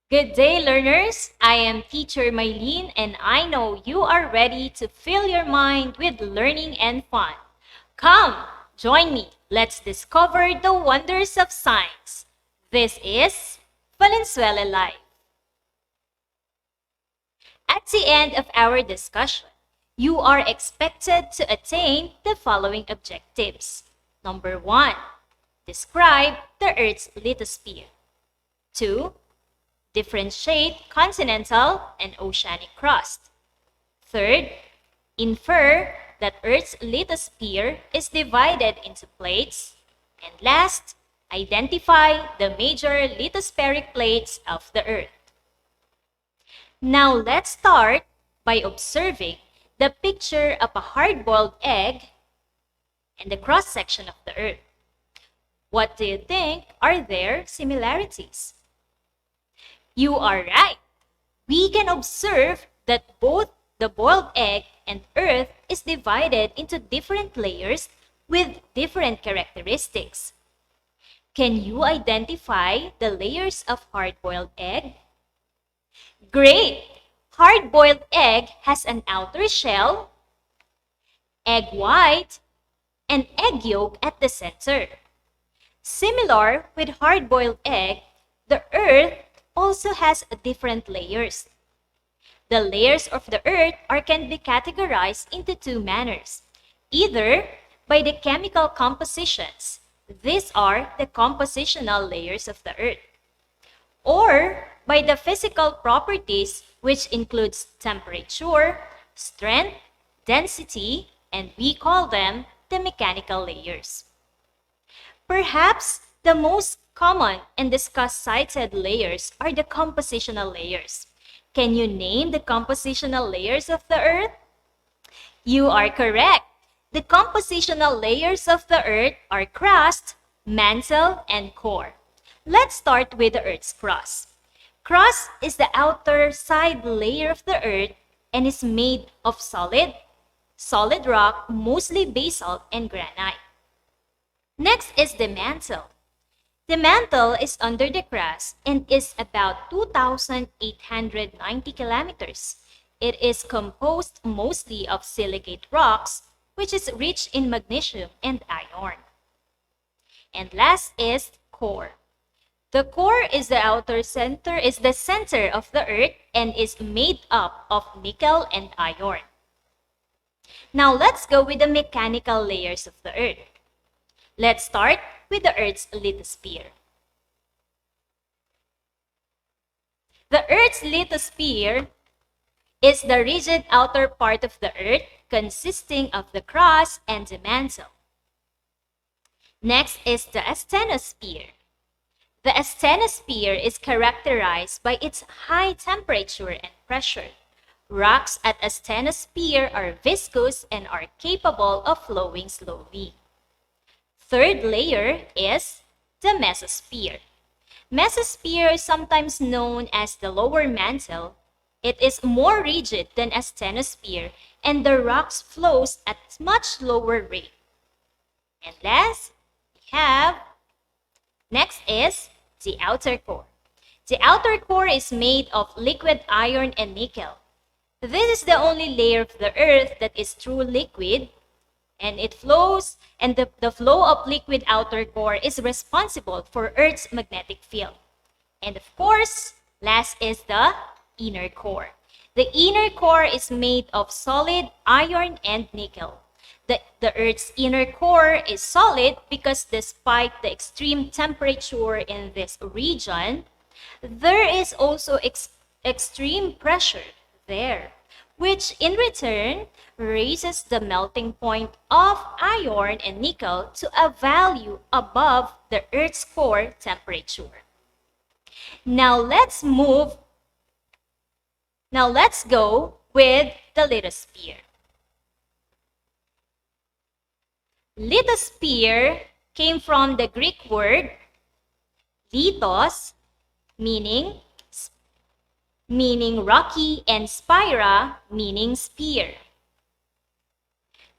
Good day, learners. I am Teacher Mylene, and I know you are ready to fill your mind with learning and fun. Come, join me. Let's discover the wonders of science. This is Valenzuela Live. At the end of our discussion, you are expected to attain the following objectives. Number 1, describe the Earth's lithosphere. 2, differentiate continental and oceanic crust. Third, infer that Earth's lithosphere is divided into plates. And last, identify the major lithospheric plates of the Earth. Now let's start by observing the picture of a hard-boiled egg and the cross-section of the Earth. What do you think are their similarities? You are right. We can observe that both the boiled egg and Earth is divided into different layers with different characteristics. Can you identify the layers of hard-boiled egg? Great! Hard-boiled egg has an outer shell, egg white, and egg yolk at the center. Similar with hard-boiled egg, the Earth also has different layers. The layers of the Earth can be categorized into two manners, either by the chemical compositions, these are the compositional layers of the Earth, or by the physical properties, which includes temperature, strength, density, and we call them the mechanical layers. Perhaps the most common and discussed cited layers are the compositional layers. Can you name the compositional layers of the Earth? You are correct. The compositional layers of the Earth are crust, mantle, and core. Let's start with the Earth's crust. Crust is the outer side layer of the Earth and is made of solid rock, mostly basalt and granite. Next is the mantle. The mantle is under the crust and is about 2,890 kilometers. It is composed mostly of silicate rocks, which is rich in magnesium and iron. And last is core. The core is the center of the Earth and is made up of nickel and iron. Now let's go with the mechanical layers of the Earth. Let's start with the Earth's lithosphere. The Earth's lithosphere is the rigid outer part of the Earth consisting of the crust and the mantle. Next is the asthenosphere. The asthenosphere is characterized by its high temperature and pressure. Rocks at asthenosphere are viscous and are capable of flowing slowly. Third layer is the mesosphere. Mesosphere is sometimes known as the lower mantle. It is more rigid than asthenosphere and the rocks flows at much lower rate. And last, next is the outer core. The outer core is made of liquid iron and nickel. This is the only layer of the Earth that is true liquid, and it flows, and the flow of liquid outer core is responsible for Earth's magnetic field. And of course, last is the inner core. The inner core is made of solid iron and nickel. The Earth's inner core is solid because despite the extreme temperature in this region, there is also extreme pressure there, which in return raises the melting point of iron and nickel to a value above the Earth's core temperature. Now let's go with the lithosphere. Lithosphere came from the Greek word lithos, meaning rocky, and spira, meaning spear.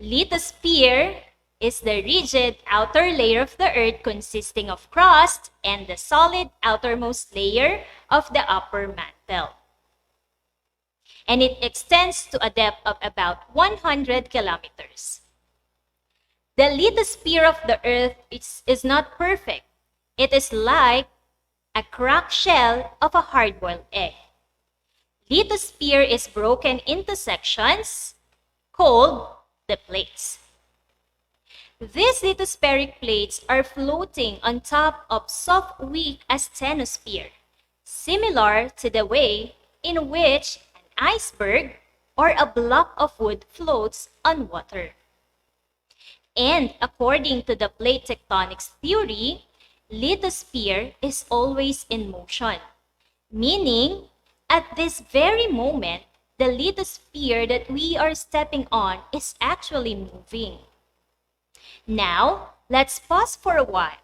Lithosphere is the rigid outer layer of the Earth consisting of crust and the solid outermost layer of the upper mantle. And it extends to a depth of about 100 kilometers. The lithosphere of the Earth is not perfect. It is like a cracked shell of a hard-boiled egg. Lithosphere is broken into sections called the plates. These lithospheric plates are floating on top of soft weak asthenosphere, similar to the way in which an iceberg or a block of wood floats on water. And according to the plate tectonics theory, lithosphere is always in motion, meaning at this very moment, the lithosphere that we are stepping on is actually moving. Now, let's pause for a while.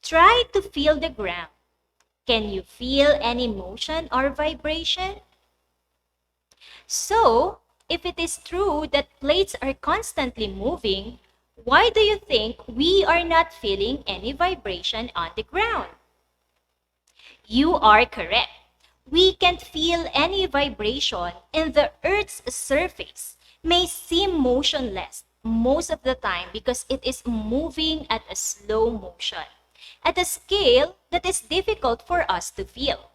Try to feel the ground. Can you feel any motion or vibration? So, if it is true that plates are constantly moving, why do you think we are not feeling any vibration on the ground? You are correct. We can't feel any vibration, and the Earth's surface may seem motionless most of the time because it is moving at a slow motion, at a scale that is difficult for us to feel.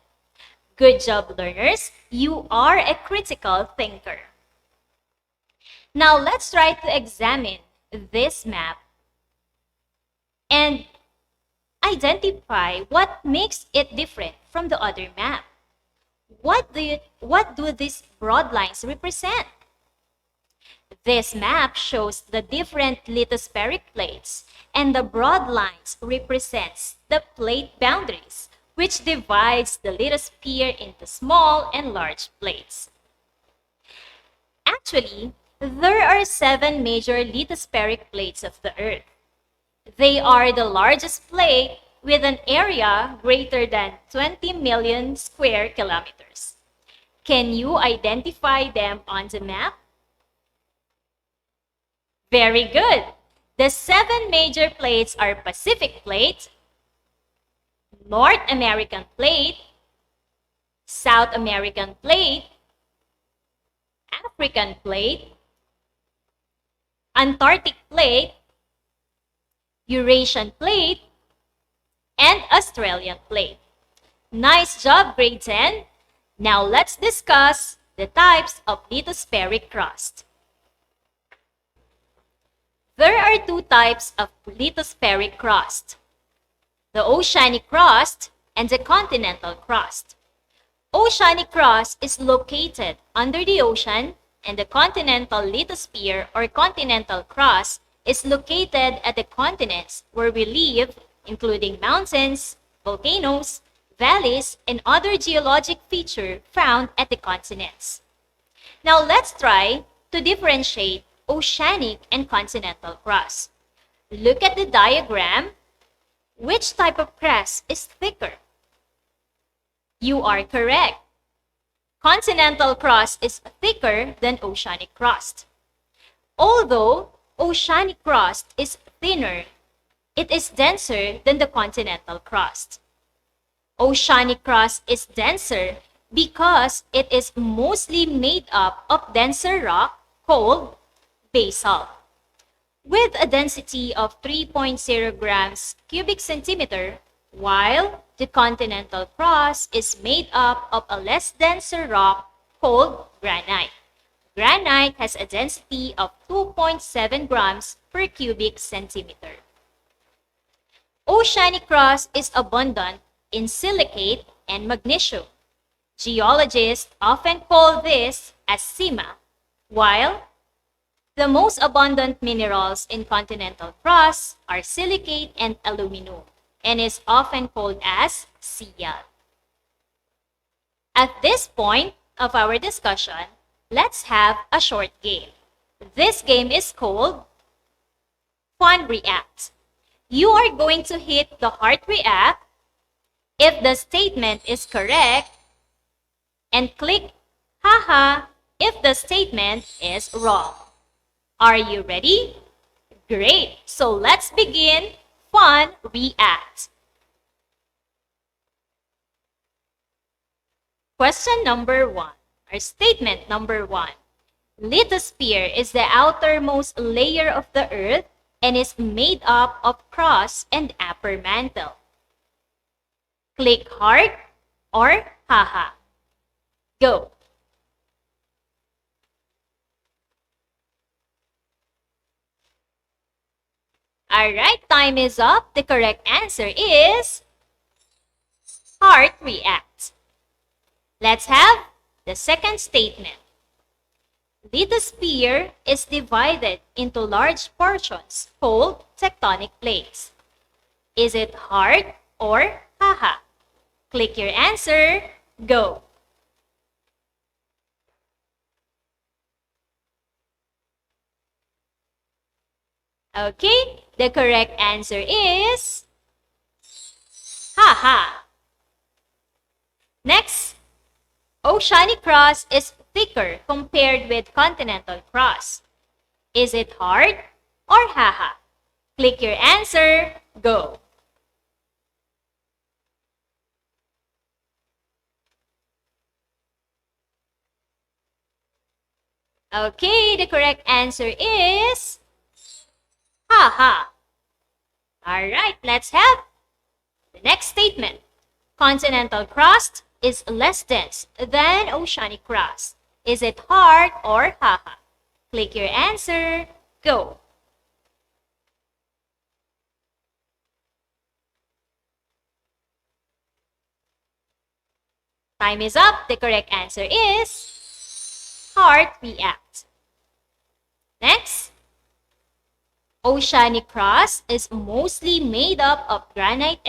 Good job, learners. You are a critical thinker. Now let's try to examine this map and identify what makes it different from the other map. What do these broad lines represent? This map shows the different lithospheric plates, and the broad lines represents the plate boundaries, which divides the lithosphere into small and large plates. Actually, there are 7 major lithospheric plates of the Earth. They are the largest plate with an area greater than 20 million square kilometers. Can you identify them on the map? Very good. The 7 major plates are Pacific Plate, North American Plate, South American Plate, African Plate, Antarctic Plate, Eurasian Plate, and Australian Plate. Nice job, grade 10. Now let's discuss the types of lithospheric crust. There are 2 types of lithospheric crust: the oceanic crust and the continental crust. Oceanic crust is located under the ocean, and the continental lithosphere or continental crust is located at the continents where we live, including mountains, volcanoes, valleys, and other geologic features found at the continents. Now let's try to differentiate oceanic and continental crust. Look at the diagram. Which type of crust is thicker? You are correct. Continental crust is thicker than oceanic crust. Although oceanic crust is thinner, it is denser than the continental crust. Oceanic crust is denser because it is mostly made up of denser rock called basalt, with a density of 3.0 grams cubic centimeter, while the continental crust is made up of a less denser rock called granite. Granite has a density of 2.7 grams per cubic centimeter. Oceanic crust is abundant in silicate and magnesium. Geologists often call this as sima, while the most abundant minerals in continental crust are silicate and aluminum, and is often called as Cl. At this point of our discussion, let's have a short game. This game is called Fun React. You are going to hit the heart react if the statement is correct, and click haha if the statement is wrong. Are you ready? Great! So let's begin Fun React. Question number 1, or statement number 1. Lithosphere is the outermost layer of the Earth and is made up of crust and upper mantle. Click heart or haha. Go! Alright, time is up. The correct answer is heart react. Let's have the second statement. Lithosphere is divided into large portions called tectonic plates. Is it heart or haha? Click your answer. Go! Okay, the correct answer is haha. Next, oceanic crust is thicker compared with continental crust. Is it hard or haha? Click your answer. Go! Okay, the correct answer is haha. Alright, let's have the next statement. Continental crust is less dense than oceanic crust. Is it hard or haha? Click your answer. Go! Time is up. The correct answer is hard react. Next, oceanic crust is mostly made up of granite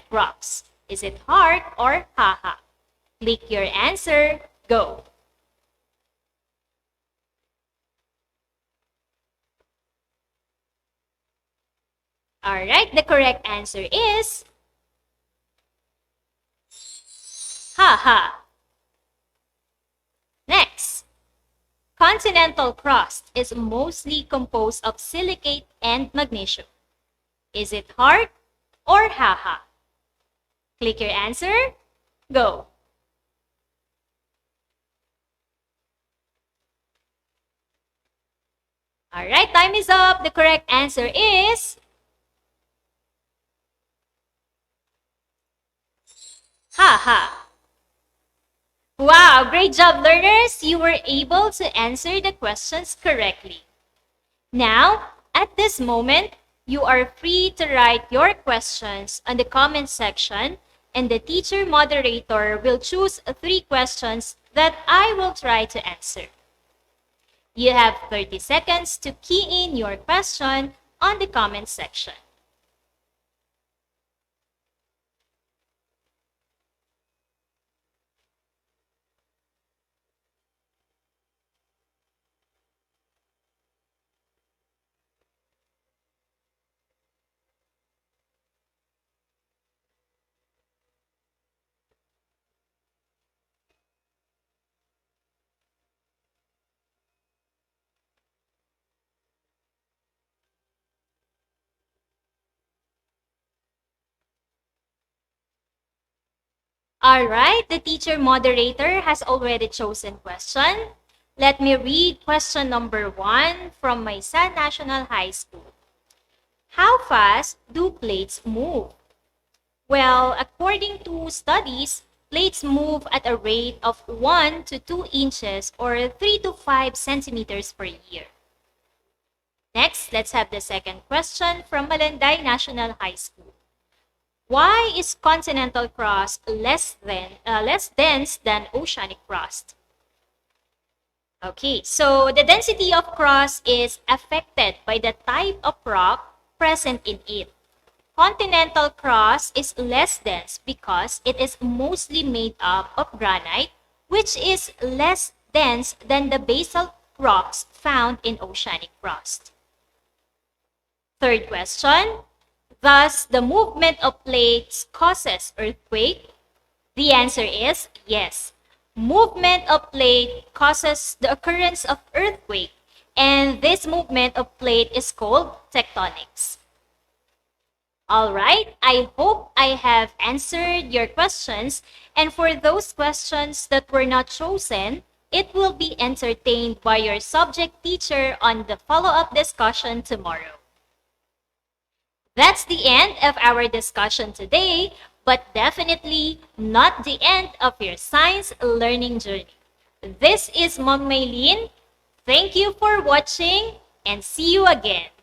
rocks. Is it hard or haha? Click your answer. Go! Alright, the correct answer is haha. Next, continental crust is mostly composed of silicate and magnesium. Is it hard or haha? Click your answer. Go! Alright, time is up. The correct answer is haha. Wow, great job, learners! You were able to answer the questions correctly. Now, at this moment, you are free to write your questions on the comment section, and the teacher moderator will choose 3 questions that I will try to answer. You have 30 seconds to key in your question on the comment section. Alright, the teacher moderator has already chosen question. Let me read question number 1 from my San National High School. How fast do plates move? Well, according to studies, plates move at a rate of 1 to 2 inches or 3 to 5 centimeters per year. Next, let's have the second question from Malanday National High School. Why is continental crust less dense than oceanic crust? Okay, so the density of crust is affected by the type of rock present in it. Continental crust is less dense because it is mostly made up of granite, which is less dense than the basalt rocks found in oceanic crust. Third question. Thus, the movement of plates causes earthquake? The answer is yes. Movement of plate causes the occurrence of earthquake And this movement of plate is called tectonics. All right, I hope I have answered your questions. And for those questions that were not chosen, it will be entertained by your subject teacher on the follow-up discussion tomorrow. That's the end of our discussion today, but definitely not the end of your science learning journey. This is Mom Maylene. Thank you for watching and see you again.